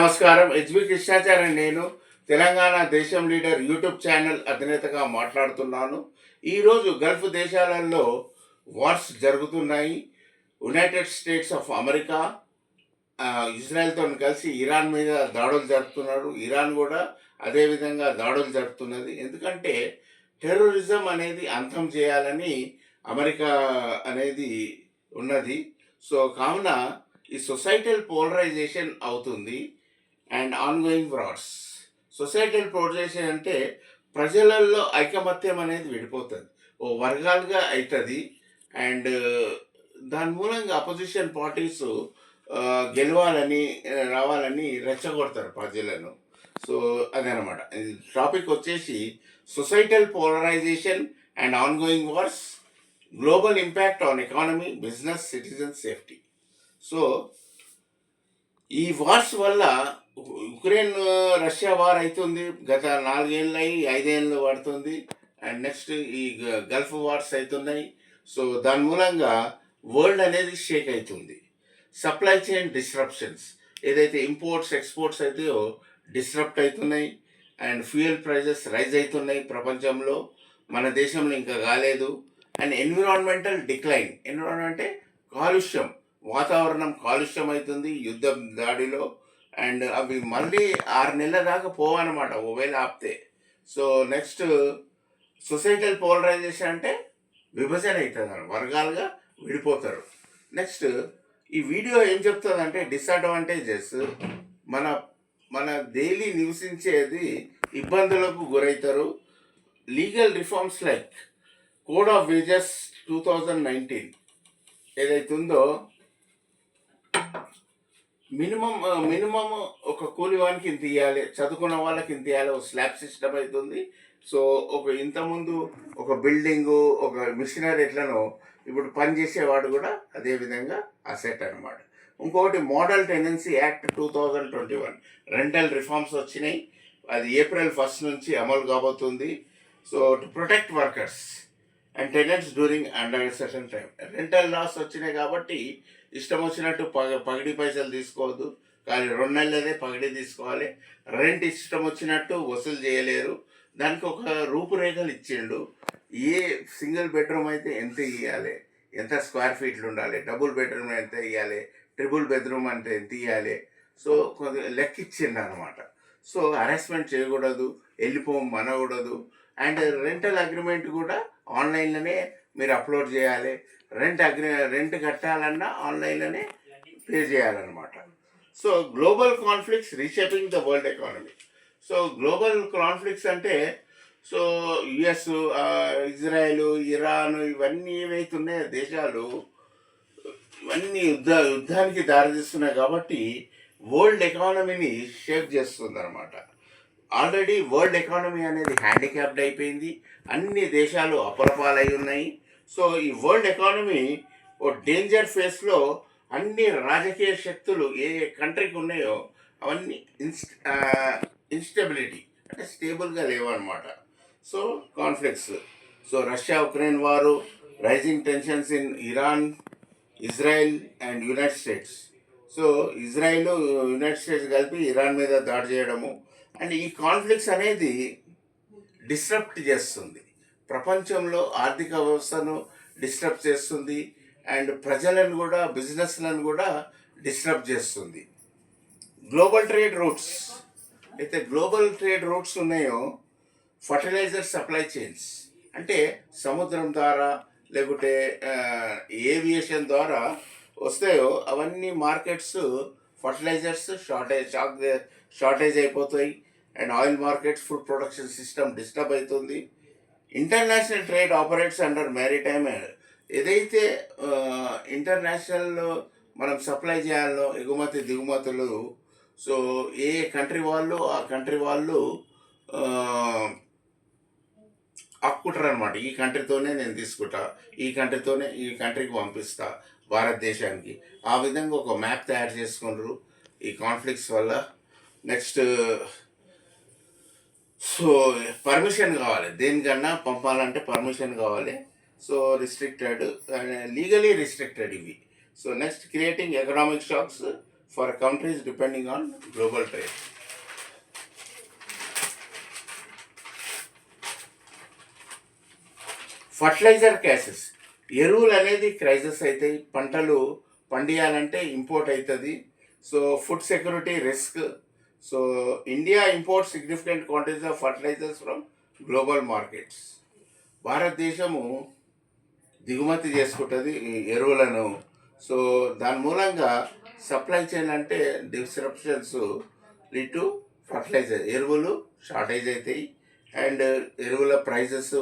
నమస్కారం. హెచ్బి కృష్ణాచారి నేను తెలంగాణ దేశం లీడర్ యూట్యూబ్ ఛానల్ అధినేతగా మాట్లాడుతున్నాను. ఈరోజు గల్ఫ్ దేశాలలో వార్స్ జరుగుతున్నాయి. యునైటెడ్ స్టేట్స్ ఆఫ్ అమెరికా ఇజ్రాయెల్తో కలిసి ఇరాన్ మీద దాడులు జరుపుతున్నారు. ఇరాన్ కూడా అదేవిధంగా దాడులు జరుపుతున్నది. ఎందుకంటే టెర్రరిజం అనేది అంతం చేయాలని అమెరికా అనేది ఉన్నది. సో కావున ఈ సొసైటల్ పోలరైజేషన్ అవుతుంది and ongoing wars. Societal polarisation అంటే ప్రజలలో ఐకమత్యం అనేది విడిపోతుంది, ఓ వర్గాలుగా అవుతుంది. అండ్ దాని మూలంగా అపోజిషన్ పార్టీస్ గెలవాలని రావాలని రెచ్చగొడతారు ప్రజలను. సో అదనమాట టాపిక్ వచ్చేసి societal polarisation and ongoing wars, global impact on economy, business, citizen safety. So ఈ వార్స్ వల్ల ఉక్రెయిన్ రష్యా వార్ అవుతుంది, గత 4 ఏళ్ళు అయ్యి 5 ఏళ్ళు పడుతుంది. అండ్ నెక్స్ట్ ఈ గల్ఫ్ వార్స్ అవుతున్నాయి. సో దాని మూలంగా వరల్డ్ అనేది షేక్ అవుతుంది. సప్లై చైన్ డిస్రప్షన్స్, ఏదైతే ఇంపోర్ట్స్ ఎక్స్పోర్ట్స్ అయితాయో డిస్రప్ట్ అవుతున్నాయి. అండ్ ఫ్యూయల్ ప్రైజెస్ రైజ్ అవుతున్నాయి ప్రపంచంలో, మన దేశంలో ఇంకా కాలేదు. అండ్ ఎన్విరాన్మెంటల్ డిక్లైన్, ఎన్విరాన్మెంట్ అంటే కాలుష్యం, వాతావరణం కాలుష్యం అవుతుంది యుద్ధం దాడిలో. అండ్ అవి మళ్ళీ 6 నెలల దాకా పోవన్నమాట ఒకవేళ ఆపితే. సో నెక్స్ట్ సొసైటల్ పోలరైజేషన్ అంటే విభజన అవుతుంది, వర్గాలుగా విడిపోతారు. నెక్స్ట్ ఈ వీడియో ఏం చెప్తుందంటే డిసడ్వాంటేజెస్, మన మన డైలీ నివసించేది ఇబ్బందులకు గురవుతారు. Legal reforms like code of wages 2019 ఏదైతే ఉందో, మినిమం ఒక కూలి వానికి ఇంత ఇవ్వాలి, చదువుకున్న వాళ్ళకి ఇంత ఇవ్వాలి, ఒక స్లాబ్ సిస్టమ్ అవుతుంది. సో ఒక ఇంతకుముందు ఒక బిల్డింగు ఒక మిషనరీ ఎట్లనో ఇప్పుడు పనిచేసేవాడు కూడా అదేవిధంగా అసెట్ అనమాట. ఇంకొకటి model tenancy act 2021 rental reforms వచ్చినాయి. అది April 1 నుంచి అమలు కాబోతుంది. So to protect workers and tenants during under certain time. Rental laws వచ్చినాయి కాబట్టి ఇష్టం వచ్చినట్టు పగిడి పైసలు తీసుకోవద్దు, కానీ 2 నెలలదే పగిడి తీసుకోవాలి. రెంట్ ఇష్టం వచ్చినట్టు వసూలు చేయలేరు. దానికి ఒక రూపురేఖలు ఇచ్చిండు. ఏ సింగిల్ బెడ్రూమ్ అయితే ఎంత ఇవ్వాలి, ఎంత స్క్వేర్ ఫీట్లు ఉండాలి, డబుల్ బెడ్రూమ్ ఎంత ఇవ్వాలి, ట్రిపుల్ బెడ్రూమ్ అంటే ఎంత ఇవ్వాలి. సో కొద్దిగా లెక్క ఇచ్చిండు అనమాట. సో హరాస్మెంట్ చేయకూడదు, మనకూడదు. అండ్ రెంటల్ అగ్రిమెంట్ కూడా ఆన్లైన్లోనే మీరు అప్లోడ్ చేయాలి. రెంట్ కట్టాలన్నా ఆన్లైన్లోనే పే చేయాలన్నమాట. So global conflicts reshaping the world economy. So global conflicts అంటే సో యుఎస్, ఇజ్రాయెల్, ఇరాన్ ఇవన్నీ ఏవైతున్నాయో దేశాలు ఇవన్నీ యుద్ధానికి దారితీస్తున్నాయి కాబట్టి వరల్డ్ ఎకానమీని షేప్ చేస్తుంది అనమాట. ఆల్రెడీ వరల్డ్ ఎకానమీ అనేది హ్యాండిక్యాప్డ్ అయిపోయింది, అన్ని దేశాలు అపరపాలై ఉన్నాయి. సో ఈ వరల్డ్ ఎకానమీ ఓ డేంజర్ ఫేస్లో అన్ని రాజకీయ శక్తులు ఏ కంట్రీకి ఉన్నాయో అవన్నీ ఇన్స్టెబిలిటీ అంటే స్టేబుల్గా లేవన్నమాట. So conflicts, so Russia Ukraine వారు, rising tensions in Iran, Israel and United States. So Israel United States కలిపి ఇరాన్ మీద దాడి చేయడము. అండ్ ఈ కాన్ఫ్లిక్ట్స్ అనేది డిస్టర్బ్ చేస్తుంది, ప్రపంచంలో ఆర్థిక వ్యవస్థను డిస్టర్బ్ చేస్తుంది. అండ్ ప్రజలను కూడా, బిజినెస్లను కూడా డిస్టర్బ్ చేస్తుంది. గ్లోబల్ ట్రేడ్ రూట్స్, అయితే గ్లోబల్ ట్రేడ్ రూట్స్ ఉన్నాయో ఫర్టిలైజర్ సప్లై చైన్స్ అంటే సముద్రం ద్వారా లేకుంటే ఏవియేషన్ ద్వారా వస్తాయో అవన్నీ మార్కెట్స్ ఫర్టిలైజర్స్ షార్టేజ్ అయిపోతాయి. And oil markets, food production system disturb అవుతుంది. International trade operates under maritime. ఏదైతే ఇంటర్నేషనల్ మనం సప్లై చేయాలో ఎగుమతి దిగుమతులు, సో ఏ కంట్రీ వాళ్ళు ఆ కంట్రీ వాళ్ళు ఆక్కుంటారు అనమాట. ఈ కంట్రీతోనే నేను తీసుకుంటా, ఈ కంట్రీకి పంపిస్తా భారతదేశానికి. ఆ విధంగా ఒక మ్యాప్ తయారు చేసుకున్నారు ఈ కాన్ఫ్లిక్ట్స్ వల్ల. నెక్స్ట్ సో పర్మిషన్ కావాలి, దేనికన్నా పంపాలంటే పర్మిషన్ కావాలి. సో రిస్ట్రిక్టెడ్, లీగలీ రిస్ట్రిక్టెడ్ ఇవి. So next creating economic shocks for countries depending on global trade. Fertiliser cases, ఎరువులు అనేది క్రైసిస్ అవుతాయి. పంటలు పండియాలంటే ఇంపోర్ట్ అవుతుంది. So food security risk. So India import significant quantities of fertilisers from global markets. భారతదేశము దిగుమతి చేసుకుంటుంది ఈ ఎరువులను. సో దాని మూలంగా సప్లై చైన్ అంటే డిస్రప్షన్స్ లీడ్ టు ఫర్టిలైజర్, ఎరువులు షార్టేజ్ అవుతాయి అండ్ ఎరువుల ప్రైజెస్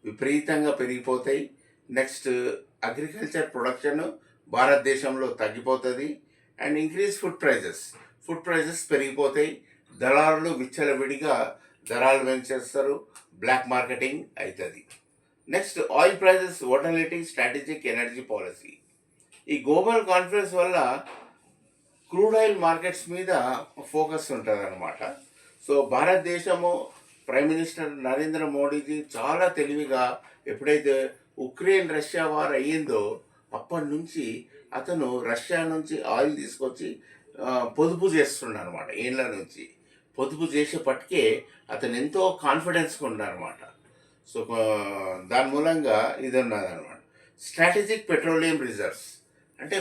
విపరీతంగా పెరిగిపోతాయి. నెక్స్ట్ అగ్రికల్చర్ ప్రొడక్షన్ భారతదేశంలో తగ్గిపోతుంది అండ్ ఇంక్రీజ్ ఫుడ్ ప్రైజెస్ పెరిగిపోతాయి. దళారులు విచ్చలవిడిగా ధరలు పెంచేస్తారు, బ్లాక్ మార్కెటింగ్ అవుతుంది. Next oil prices volatility, strategic energy policy. ఈ గ్లోబల్ కాన్ఫరెన్స్ వల్ల క్రూడ్ ఆయిల్ మార్కెట్స్ మీద ఫోకస్ ఉంటుంది అన్నమాట. సో భారతదేశము ప్రైమ్ మినిస్టర్ నరేంద్ర మోడీజీ చాలా తెలివిగా ఎప్పుడైతే ఉక్రెయిన్ రష్యా వార్ అయ్యిందో అప్పటి నుంచి అతను రష్యా నుంచి ఆయిల్ తీసుకొచ్చి పొదుపు చేస్తున్నాడు అనమాట. ఏళ్ళ నుంచి పొదుపు చేసేపటికే అతను ఎంతో కాన్ఫిడెన్స్గా ఉన్నారన్నమాట. సో దాని మూలంగా ఇది ఉన్నదన్నమాట. స్ట్రాటజిక్ పెట్రోలియం రిజర్వ్స్ అంటే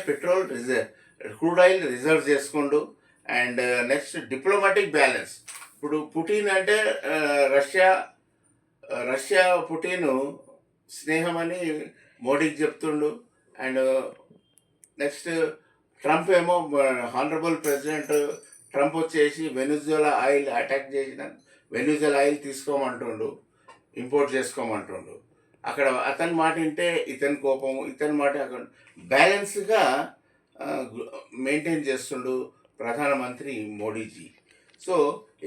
క్రూడ్ ఆయిల్ రిజర్వ్ చేసుకుంటూ అండ్ నెక్స్ట్ డిప్లొమాటిక్ బ్యాలెన్స్. ఇప్పుడు పుటిన్ అంటే రష్యా పుటిన్ స్నేహం అని మోడీకి చెప్తుండు. అండ్ నెక్స్ట్ ట్రంప్ ఏమో హానరబుల్ ప్రెసిడెంట్ ట్రంప్ వచ్చేసి వెనిజులా ఆయిల్ అటాక్ చేసిన వెనిజులా ఆయిల్ తీసుకోమంటుండు, ఇంపోర్ట్ చేసుకోమంటుండు. అక్కడ అతని మాట వింటే ఇతని కోపము, ఇతని మాట అక్కడ బ్యాలెన్స్గా మెయింటైన్ చేస్తుండు ప్రధానమంత్రి Modiji. So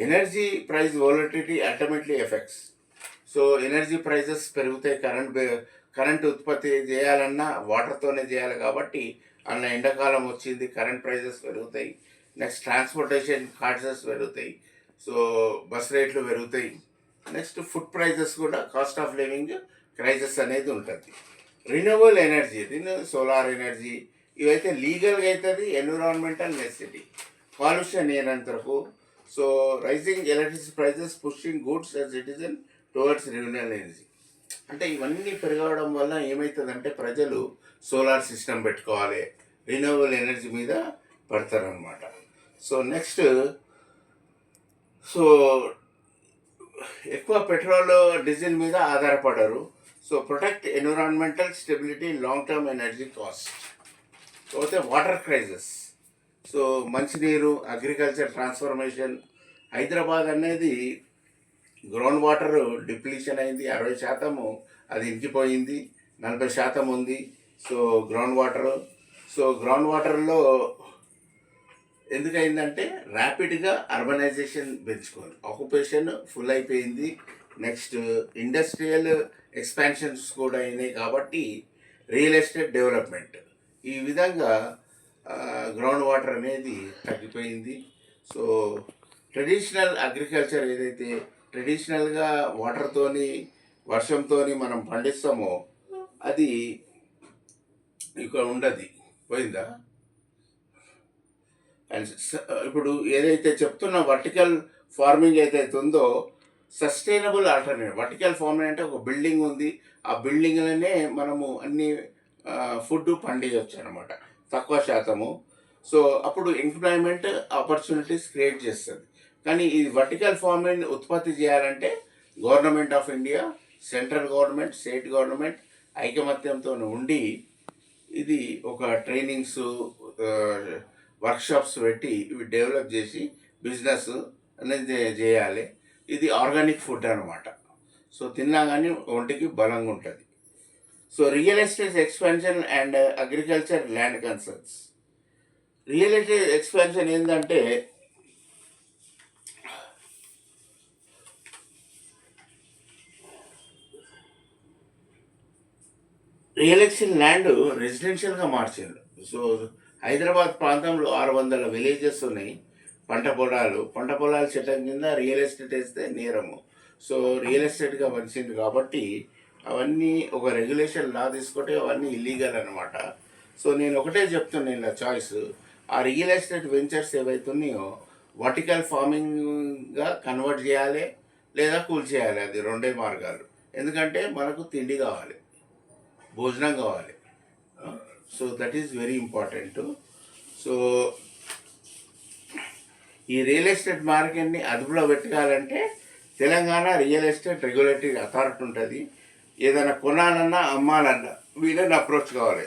energy price volatility ultimately effects. So energy prices పెరుగుతాయి. కరెంట్ ఉత్పత్తి చేయాలన్నా వాటర్తోనే చేయాలి కాబట్టి అన్న ఎండాకాలం వచ్చింది, కరెంట్ ప్రైజెస్ పెరుగుతాయి. నెక్స్ట్ ట్రాన్స్పోర్టేషన్ కాస్టెస్ పెరుగుతాయి. సో బస్ రేట్లు పెరుగుతాయి. నెక్స్ట్ ఫుడ్ ప్రైజెస్ కూడా కాస్ట్ ఆఫ్ లివింగ్ క్రైజెస్ అనేది ఉంటుంది. రిన్యూవబుల్ ఎనర్జీ, సోలార్ ఎనర్జీ ఇవైతే లీగల్గా అవుతుంది, ఎన్విరాన్మెంటల్ నెసెసిటీ, కాలుష్య నియంత్రణకు. So rising electricity prices pushing goods and citizen towards renewable energy. అంటే ఇవన్నీ పెరగడం వల్ల ఏమవుతుందంటే ప్రజలు సోలార్ సిస్టమ్ పెట్టుకోవాలి, రిన్యూవబుల్ ఎనర్జీ మీద పడతారనమాట. సో నెక్స్ట్ ఎక్కువ పెట్రోల్ డీజిల్ మీద ఆధారపడరు. So protect environmental stability, long term energy cost. పోతే వాటర్ క్రైసిస్. సో మంచినీరు, అగ్రికల్చర్ ట్రాన్స్ఫర్మేషన్. హైదరాబాద్ అనేది గ్రౌండ్ వాటర్ డిప్లీషన్ అయింది, 60% అది ఇంకిపోయింది, 40% ఉంది. సో గ్రౌండ్ వాటర్లో ఎందుకయిందంటే ర్యాపిడ్గా అర్బనైజేషన్ పెంచుకోవాలి, ఆక్యుపేషన్ ఫుల్ అయిపోయింది. నెక్స్ట్ ఇండస్ట్రియల్ ఎక్స్పాన్షన్స్ కూడా అయినాయి కాబట్టి రియల్ ఎస్టేట్ డెవలప్మెంట్, ఈ విధంగా గ్రౌండ్ వాటర్ అనేది తగ్గిపోయింది. సో ట్రెడిషనల్ అగ్రికల్చర్ ఏదైతే ట్రెడిషనల్గా వాటర్తోని వర్షంతోని మనం పండిస్తామో అది ఇక్కడ ఉండదు, పోయిందా. అండ్ ఇప్పుడు ఏదైతే చెప్తున్న వర్టికల్ ఫార్మింగ్ ఏదైతే ఉందో సస్టైనబుల్ ఆల్టర్నేటివ్. వర్టికల్ ఫార్మింగ్ అంటే ఒక బిల్డింగ్ ఉంది, ఆ బిల్డింగ్లోనే మనము అన్ని ఫుడ్ పండించవచ్చు అనమాట, తక్కువ శాతము. సో అప్పుడు ఎంప్లాయ్మెంట్ ఆపర్చునిటీస్ క్రియేట్ చేస్తుంది. కానీ ఈ వర్టికల్ ఫార్మింగ్ ఉత్పత్తి చేయాలంటే government of India, central government, state government ఐకమత్యంతో ఉండి ఇది ఒక ట్రైనింగ్స్, వర్క్షాప్స్ పెట్టి ఇవి డెవలప్ చేసి బిజినెస్ అనేది చేయాలి. ఇది ఆర్గానిక్ ఫుడ్ అనమాట. సో తిన్నా కానీ ఒంటికి బలంగా ఉంటుంది. So real estate expansion and agriculture land concerns. Real estate expansion ఏంటంటే రియల్ ఎస్టేట్ ల్యాండ్ రెసిడెన్షియల్గా మార్చారు. సో హైదరాబాద్ ప్రాంతంలో 600 విలేజెస్ ఉన్నాయి, పంట పొలాలు చట్టం కింద రియల్ ఎస్టేట్ వేస్తే నేరము. సో రియల్ ఎస్టేట్గా వచ్చింది కాబట్టి అవన్నీ ఒక రెగ్యులేషన్ లా తీసుకుంటే అవన్నీ ఇల్లీగల్ అనమాట. సో నేను ఒకటే చెప్తున్నాను, ఇలా చాయిస్ ఆ రియల్ ఎస్టేట్ వెంచర్స్ ఏవైతున్నాయో వర్టికల్ ఫార్మింగ్గా కన్వర్ట్ చేయాలి లేదా కూల్చేయాలి. అది రెండే మార్గాలు. ఎందుకంటే మనకు తిండి కావాలి, భోజనం కావాలి. So that is very important. So ఈ రియల్ ఎస్టేట్ మార్కెట్ని అదుపులో పెట్టుకోవాలంటే Telangana real estate regulatory authority ఉంటుంది. ఏదైనా కొనాలన్నా అమ్మాలన్నా వీళ్ళని అప్రోచ్ కావాలి.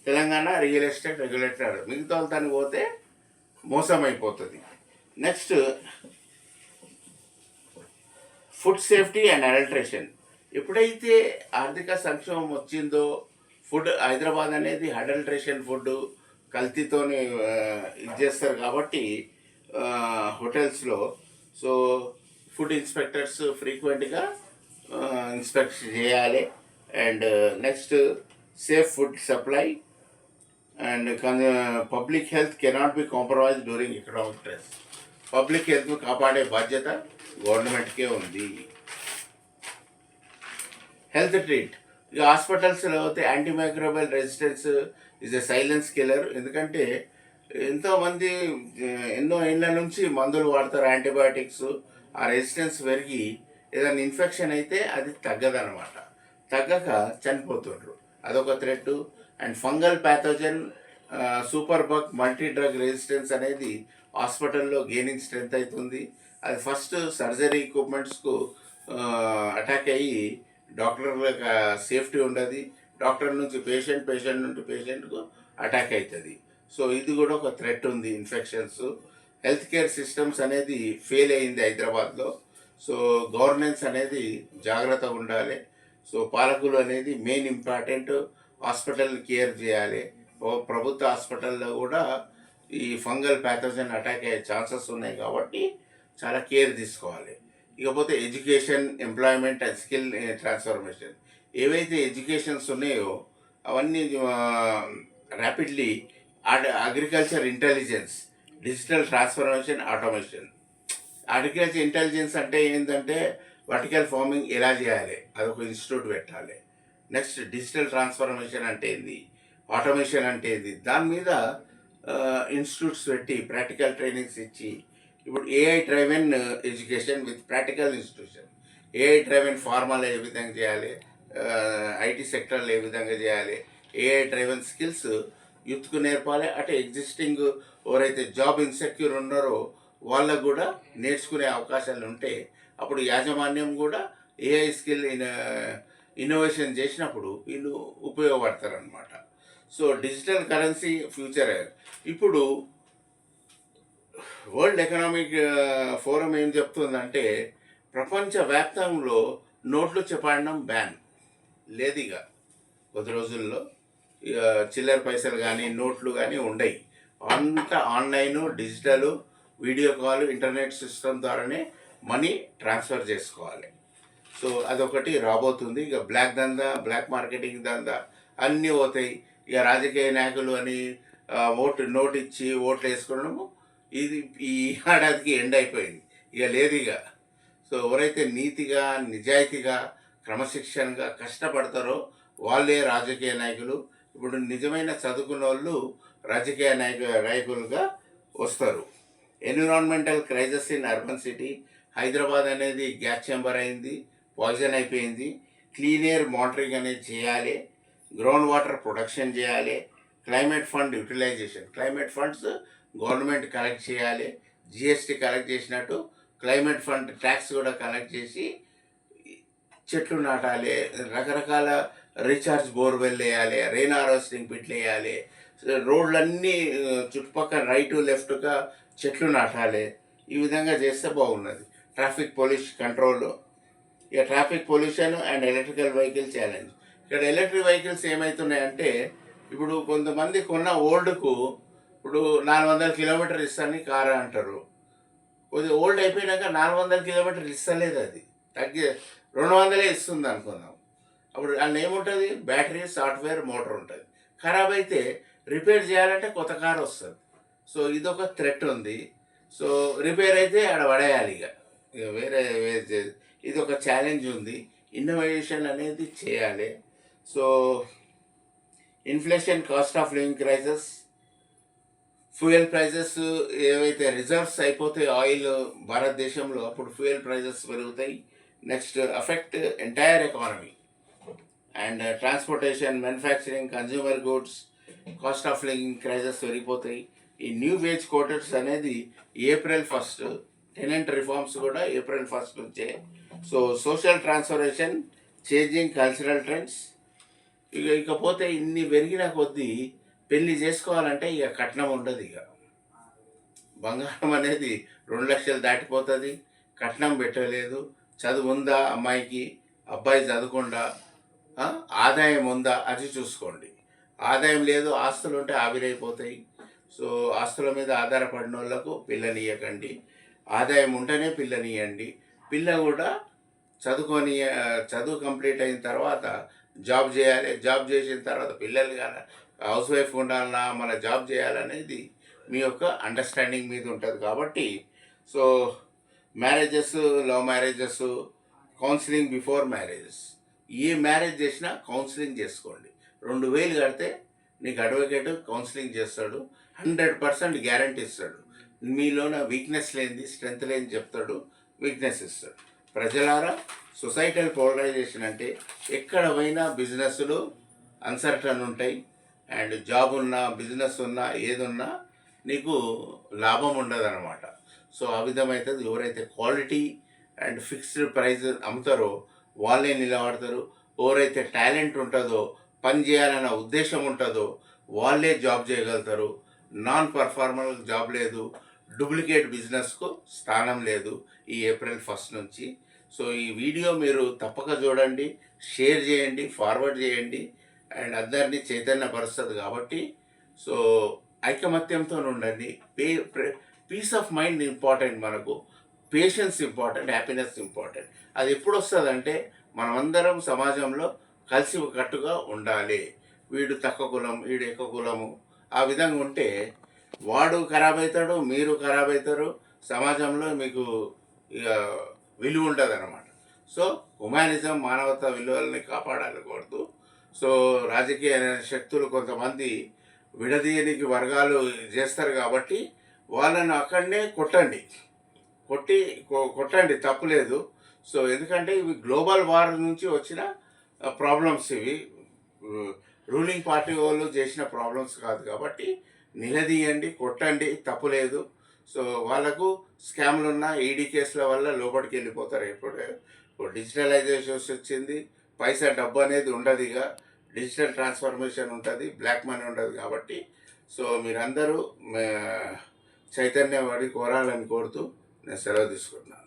Telangana real estate regulatory. మిగతా వాళ్ళని పోతే మోసం అయిపోతుంది. Next, food safety and adulteration. ఎప్పుడైతే ఆర్థిక సంక్షోభం వచ్చిందో హైదరాబాద్ అనేది అడల్ట్రేషన్ ఫుడ్ కల్తీతోనే ఇది చేస్తారు కాబట్టి హోటల్స్లో. సో ఫుడ్ ఇన్స్పెక్టర్స్ ఫ్రీక్వెంట్గా ఇన్స్పెక్షన్ చేయాలి. And next, safe food supply and public health cannot be compromise during economic stress. Public health కాపాడే బాధ్యత గవర్నమెంట్కే ఉంది. Health treat. ఇక హాస్పిటల్స్లో అయితే antimicrobial resistance is a silence killer. ఎందుకంటే ఎంతోమంది ఎన్నో ఏళ్ళ నుంచి మందులు వాడతారు, యాంటీబయాటిక్స్. ఆ రెసిస్టెన్స్ పెరిగి ఏదైనా ఇన్ఫెక్షన్ అయితే అది తగ్గదనమాట. తగ్గక చనిపోతుండ్రు. అదొక threat. And fungal pathogen, super bug, multi drug resistance అనేది హాస్పిటల్లో గెయినింగ్ స్ట్రెంత్ అవుతుంది. అది ఫస్ట్ సర్జరీ ఎక్విప్మెంట్స్కు అటాక్ అయ్యి డాక్టర్లకు సేఫ్టీ ఉండదు. డాక్టర్ నుంచి పేషెంట్, పేషెంట్ నుండి పేషెంట్కు అటాక్ అవుతుంది. సో ఇది కూడా ఒక థ్రెట్ ఉంది, ఇన్ఫెక్షన్స్. హెల్త్ కేర్ సిస్టమ్స్ అనేది ఫెయిల్ అయింది హైదరాబాద్లో. సో గవర్నెన్స్ అనేది జాగ్రత్తగా ఉండాలి. సో పాలకులు అనేది మెయిన్ ఇంపార్టెంట్. హాస్పిటల్ కేర్ చేయాలి. ప్రభుత్వ హాస్పిటల్లో కూడా ఈ ఫంగల్ ప్యాథోజన్ అటాక్ అయ్యే ఛాన్సెస్ ఉన్నాయి కాబట్టి చాలా కేర్ తీసుకోవాలి. ఇకపోతే education, employment and skill transformation. ఏవైతే ఎడ్యుకేషన్స్ ఉన్నాయో అవన్నీ rapidly agriculture intelligence, digital transformation, automation. Agriculture intelligence అంటే ఏంటంటే వర్టికల్ ఫార్మింగ్ ఎలా చేయాలి, అదొక ఇన్స్టిట్యూట్ పెట్టాలి. నెక్స్ట్, డిజిటల్ ట్రాన్స్ఫర్మేషన్ అంటే ఏంది, ఆటోమేషన్ అంటే ఏంది, దాని మీద ఇన్స్టిట్యూట్స్ పెట్టి ప్రాక్టికల్ ట్రైనింగ్స్ ఇచ్చి. ఇప్పుడు AI driven education with practical institution. AI driven ఫార్మాలు ఏ విధంగా చేయాలి, ఐటీ సెక్టర్లో ఏ విధంగా చేయాలి, ఏఐ డ్రైవెన్ స్కిల్స్ యూత్కు నేర్పాలి. అంటే ఎగ్జిస్టింగ్ ఎవరైతే జాబ్ ఇన్సెక్యూర్ ఉన్నారో వాళ్ళకు కూడా నేర్చుకునే అవకాశాలు ఉంటే అప్పుడు యాజమాన్యం కూడా ఏఐ స్కిల్ ఇన్నోవేషన్ చేసినప్పుడు వీళ్ళు ఉపయోగపడతారనమాట. So digital currency future. ఇప్పుడు వరల్డ్ ఎకనామిక్ ఫోరం ఏం చెప్తుందంటే ప్రపంచవ్యాప్తంలో నోట్లు చెప్పడం బ్యాన్ లేదు. ఇక కొద్ది రోజుల్లో చిల్లర పైసలు కానీ నోట్లు కానీ ఉండయి. అంతా online, digital, video call, internet system ద్వారానే మనీ ట్రాన్స్ఫర్ చేసుకోవాలి. సో అదొకటి రాబోతుంది. ఇక బ్లాక్ దందా, బ్లాక్ మార్కెటింగ్ దందా అన్నీ పోతాయి. ఇక రాజకీయ నాయకులు అని నోటు ఇచ్చి ఓట్లు వేసుకోవడము ఇది ఈ ఏడాదికి ఎండ్ అయిపోయింది. ఇక లేదు ఇక. సో ఎవరైతే నీతిగా, నిజాయితీగా, క్రమశిక్షణగా కష్టపడతారో వాళ్ళే రాజకీయ నాయకులు. ఇప్పుడు నిజమైన చదువుకున్న వాళ్ళు రాజకీయ నాయకులుగా వస్తారు. Environmental crisis in urban city. Hyderabad అనేది గ్యాస్ చేంబర్ అయింది, పాయిజన్ అయిపోయింది. క్లీన్ ఎయిర్ మానిటరింగ్ అనేది చేయాలి. గ్రౌండ్ వాటర్ ప్రొటెక్షన్ చేయాలి. Climate fund utilisation. Climate funds government collect చేయాలి. జిఎస్టీ కలెక్ట్ చేసినట్టు క్లైమేట్ ఫండ్ ట్యాక్స్ కూడా కలెక్ట్ చేసి చెట్లు నాటాలి. రకరకాల రీఛార్జ్ బోర్వెల్ వేయాలి. రెయిన్ హార్వెస్టింగ్ పిట్లు వేయాలి. రోడ్లన్నీ చుట్టుపక్కల రైటు లెఫ్ట్గా చెట్లు నాటాలి. ఈ విధంగా చేస్తే బాగున్నది. Traffic control. ఇక traffic pollution and electrical vehicle challenge. ఇక్కడ ఎలక్ట్రిక్ వెహికల్స్ ఏమవుతున్నాయంటే ఇప్పుడు కొంతమంది కొన్న ఓల్డ్కు ఇప్పుడు 400 కిలోమీటర్ ఇస్తాను కారు అంటారు. కొద్దిగా ఓల్డ్ అయిపోయినాక 400 కిలోమీటర్లు ఇస్తలేదు, అది తగ్గి 200 ఇస్తుంది అనుకుందాం. అప్పుడు అందులో ఏముంటుంది, బ్యాటరీ, సాఫ్ట్వేర్, మోటార్ ఉంటుంది. ఖరాబ్ అయితే రిపేర్ చేయాలంటే కొత్త కారు వస్తుంది. సో ఇదొక థ్రెట్ ఉంది. సో రిపేర్ అయితే ఆడ పడేయాలి. ఇక వేరే ఇది ఒక ఛాలెంజ్ ఉంది. ఇన్నోవేషన్ అనేది చేయాలి. So inflation, cost of living crisis, fuel prices ఏవైతే రిజర్వ్స్ అయిపోతాయి ఆయిల్ భారతదేశంలో, అప్పుడు ఫ్యూయల్ ప్రైజెస్ పెరుగుతాయి. Next affect entire economy and transportation, manufacturing, consumer goods, cost of living prices పెరిగిపోతాయి. ఈ న్యూ వేజ్ క్వార్టర్స్ అనేది ఏప్రిల్ 1, టెనెంట్ రిఫార్మ్స్ కూడా April 1 నుంచే. So social transformation, changing cultural trends. ఇకపోతే ఇన్ని పెరిగిన కొద్దీ పెళ్లి చేసుకోవాలంటే ఇక కట్నం ఉండదు. ఇక బంగారం అనేది 2 లక్షలు దాటిపోతుంది. కట్నం పెట్టలేదు. చదువు ఉందా అమ్మాయికి, అబ్బాయి చదువుకుండా, ఆదాయం ఉందా అది చూసుకోండి. ఆదాయం లేదు, ఆస్తులు ఉంటే ఆవిరైపోతాయి. సో ఆస్తుల మీద ఆధారపడిన వాళ్ళకు పిల్లనియకండి. ఆదాయం ఉంటేనే పిల్లనియండి. పిల్ల కూడా చదువుకొని చదువు కంప్లీట్ అయిన తర్వాత జాబ్ చేయాలి. జాబ్ చేసిన తర్వాత పిల్లలు కానీ హౌస్ వైఫ్ ఉండాలన్నా మన జాబ్ చేయాలనేది మీ యొక్క అండర్స్టాండింగ్ మీద ఉంటుంది. కాబట్టి so marriages, love marriages, counselling before marriages, ఏ మ్యారేజ్ చేసినా కౌన్సిలింగ్ చేసుకోండి. 2,000 కడితే నీకు అడ్వకేట్ కౌన్సిలింగ్ చేస్తాడు. 100% గ్యారంటీ ఇస్తాడు. మీలోన వీక్నెస్ లేనిది స్ట్రెంత్ లేని చెప్తాడు, వీక్నెస్ ఇస్తాడు. ప్రజలారా, సొసైటల్ పోలరైజేషన్ అంటే ఎక్కడ పోయినా బిజినెస్లు అన్సర్టన్ ఉంటాయి. అండ్ జాబ్ ఉన్నా, బిజినెస్ ఉన్నా, ఏదున్నా నీకు లాభం ఉండదు అనమాట. సో ఆ విధమైతే ఎవరైతే క్వాలిటీ అండ్ ఫిక్స్డ్ ప్రైస్ అమ్ముతారో వాళ్ళే నిలబడతారు. ఎవరైతే టాలెంట్ ఉంటుందో, పని చేయాలన్న ఉద్దేశం ఉంటుందో వాళ్ళే జాబ్ చేయగలుగుతారు. నాన్ పర్ఫార్మర్ జాబ్ లేదు, డూప్లికేట్ బిజినెస్కు స్థానం లేదు ఈ ఏప్రిల్ 1 నుంచి. సో ఈ వీడియో మీరు తప్పక చూడండి, షేర్ చేయండి, ఫార్వర్డ్ చేయండి. అండ్ అందరినీ చైతన్యపరుస్తుంది కాబట్టి సో ఐకమత్యంతో ఉండండి. పీస్ ఆఫ్ మైండ్ ఇంపార్టెంట్ మనకు, పేషెన్స్ ఇంపార్టెంట్, హ్యాపీనెస్ ఇంపార్టెంట్. అది ఎప్పుడు వస్తుందంటే మనమందరం సమాజంలో కలిసి కట్టుగా ఉండాలి. వీడు తక్కువ కులం, వీడు ఎక్కువ కులము, ఆ విధంగా ఉంటే వాడు ఖరాబ్ అవుతాడు, మీరు ఖరాబ్ అవుతారు. సమాజంలో మీకు ఇక విలువ ఉంటుంది అన్నమాట. సో హ్యుమానిజం, మానవతా విలువల్ని కాపాడాలకూడదు. సో రాజకీయ శక్తులు కొంతమంది విడదీయనికి వర్గాలు చేస్తారు కాబట్టి వాళ్ళను అక్కడనే కొట్టండి, తప్పులేదు. సో ఎందుకంటే ఇవి గ్లోబల్ వార్ నుంచి వచ్చిన ప్రాబ్లమ్స్, ఇవి రూలింగ్ పార్టీ వాళ్ళు చేసిన ప్రాబ్లమ్స్ కాదు. కాబట్టి నిలదీయండి, కొట్టండి, తప్పులేదు. సో వాళ్ళకు స్కామ్లు ఉన్న ఈడీ కేసుల వల్ల లోపలికి వెళ్ళిపోతారు. ఇప్పుడు డిజిటలైజేషన్ వచ్చింది, పైసా డబ్బు అనేది ఉండదు. ఇక డిజిటల్ ట్రాన్స్ఫర్మేషన్ ఉంటుంది, బ్లాక్ మనీ ఉండదు. కాబట్టి సో మీరందరూ చైతన్యం పడి కోరాలని కోరుతూ నేను సెలవు తీసుకుంటున్నాను.